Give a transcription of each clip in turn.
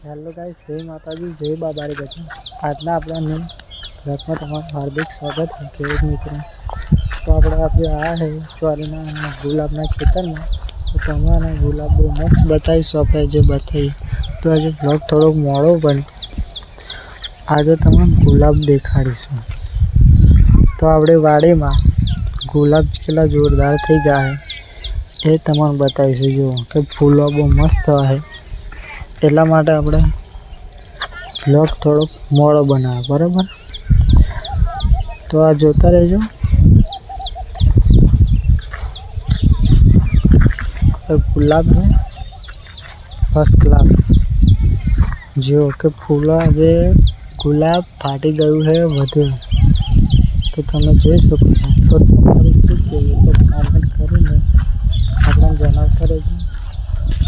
Hello guys, जय माता दी, जय बाबारी बच्चों। आज अपना ब्लॉग में हार्दिक स्वागत है खेडूत मित्रों। तो आपणे आया है ज्वारीना गुलाबना खेतर में। तो तमने गुलाब बहुत मस्त बताईशुं आपणे जे बताईए। तो आज ब्लॉग थोड़ो मोड़ो बने, आज तमने गुलाब देखाड़ीशुं। तो आपणे वाड़ी में गुलाब केटला जोरदार थई गया है ए तमने बताईशुं। जो कि फूलो बहुत मस्त है, એટલા માટે આપણે બ્લોગ થોડો મોડો બનાવ્યો, બરાબર। તો આ જોતા રહેજો। गुलाब है फर्स्ट क्लास, जो कि फूला जे गुलाब फाटी गयु है વધુ। तो તમે જોઈ શકો છો। તો તમારે શું કહેવું તો કમેન્ટ કરીને આપણે જણાવતા રહેજો,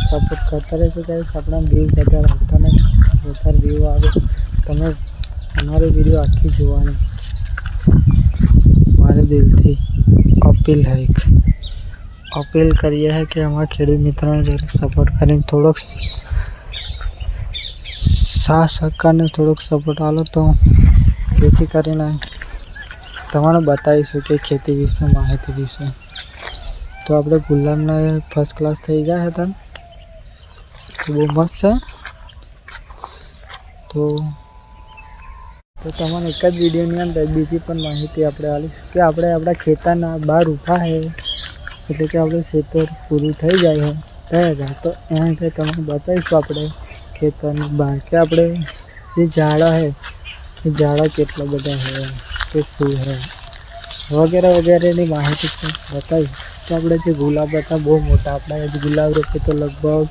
सपोर्ट करता रहे। गाइस अपना व्यू बदल आता नहीं, बेहतर व्यू आए तमें हमारी वीडियो आखी जोवानी मारे दिल थी अपील है। एक अपील करिए है कि हमारे खेडूत मित्रों ने जरा सपोर्ट करें, थोड़ोक साथ सहकार ने थोड़ोक सपोर्ट आलो तो जेथी करीने तमने बताई सके खेती विषे माहिती विषे। तो आपणे गुलाबना फर्स्ट क्लास थई गया है तब तो बहुत मस्त है। तो तमने एक ज विडियो अंदर बीजी पण माहिती आपणे आलीश कि आपणे आपणा खेतरना बहार ऊभा है, एटले कि आपणे खेतर पूरुं थई जाय है तो एना के तमने बताईशुं आपणे खेतरनी बहार कि आपणे जे झाड़ा है ए झाड़ा केटला बधा है तो शुं है वगैरह वगैरह माहिती बताई। तो आपणे जे गुलाब हता बहुत मोटा, आपणे गुलाब रोपे तो लगभग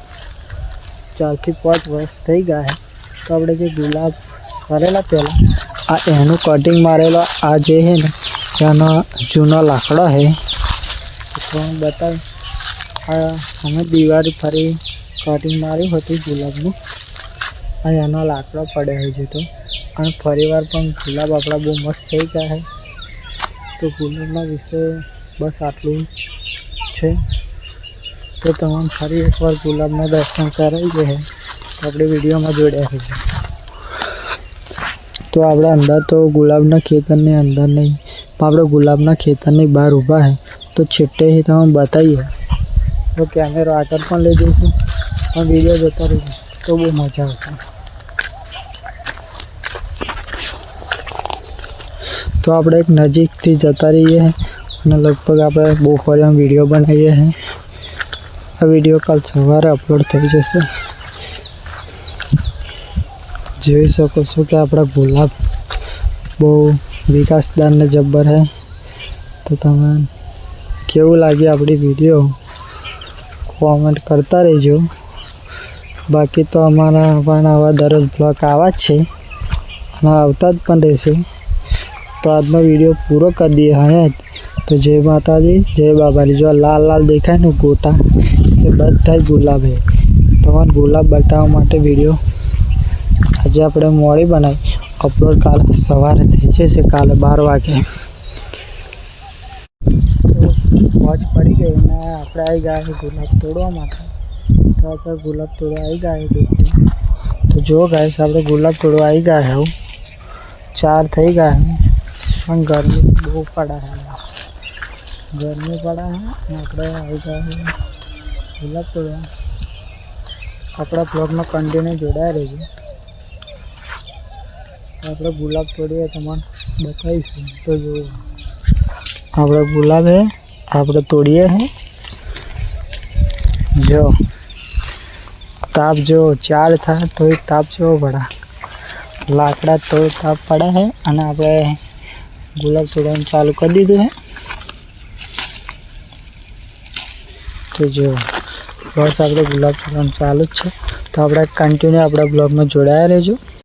4 થી 5 वर्ष थी गया है। तो अपने जो गुलाब करेला पहला आ एनु कटिंग मारेला आ जे है ने एनो जूनो लाकड़ो है। तो बता हमें दीवार फरी कटिंग मारी होती गुलाबनी आ एनो लाकड़ो पड़े है जो। तो फरीवार पण गुलाब अपना बहुत मस्त थी गया है। तो गुलाबना विषय बस आटलू है। तो तमाम फरी एक बार गुलाबना दर्शन कराइए है तो अपने वीडियो में जोड़या है। तो अपने अंदर तो गुलाबना खेतरनी अंदर नहीं, अपने गुलाबना खेतरनी बहार ऊभा है। तो छेट्टे ही तमने बताइए तो कैमरा आकर पण लई जईशुं पण वीडियो जोता रहीए तो बहुत मजा आवशे। तो अपने एक नजीक थी जता रहीए अने लगभग आपणे बपोरे वीडियो बनावीए हैं। आ वीडियो कल सवारे अपलोड थई जशे। जोई शको छो कि आपड़ा गुलाब बहुत विकासदार ने जब्बर है। तो तमने केवुं लागी आपणी वीडियो कॉमेंट करता रहीजो। बाकी तो अमारा पण आवा दररोज ब्लॉग आवा ज छे अने आवता ज पण रहेशे। तो आजनो वीडियो पूरो कर दिए हैं। तो जय माता दी, जय बाबारी। जो लाल लाल देखाय ने गोटा ये बधा गुलाब है। तमने गुलाब बतावा माटे वीडियो आज आपणे मोड़ी बनाई, अपलोड काले सवारे थई जशे, काले 12 वागे। तो वॉच पड़ी गई ने आपणे आई गया है गुलाब तोड़वा माटे। तो आपणे गुलाब तोड़वा आई गया है देखो। तो जो गाइस आपणे गुलाब तोड़वा आई गया है 4 थई गया है पण गर्मी बहुत पड़ा है, गर्मी पड़ा है। आपणे आई गया है गुलाब तोड़वा। अपना ब्लॉग में कंटिन्यू जोड़ाया रहीजो। अपने गुलाब तोड़िए तमने बताईशुं। तो जो अपना गुलाब है आपणे तोड़िए हैं। जो ताप जो 4 था तो एक ताप जो बड़ा लाकड़ा तो ताप पड़ा है अने आपणे गुलाब तोड़વાનું चालू कर दीधुं है। तो जो बस अपने गुलाब तोड़વાનું चालू है। तो आप कंटिन्यू अपना ब्लॉग में जोड़ाया रहो।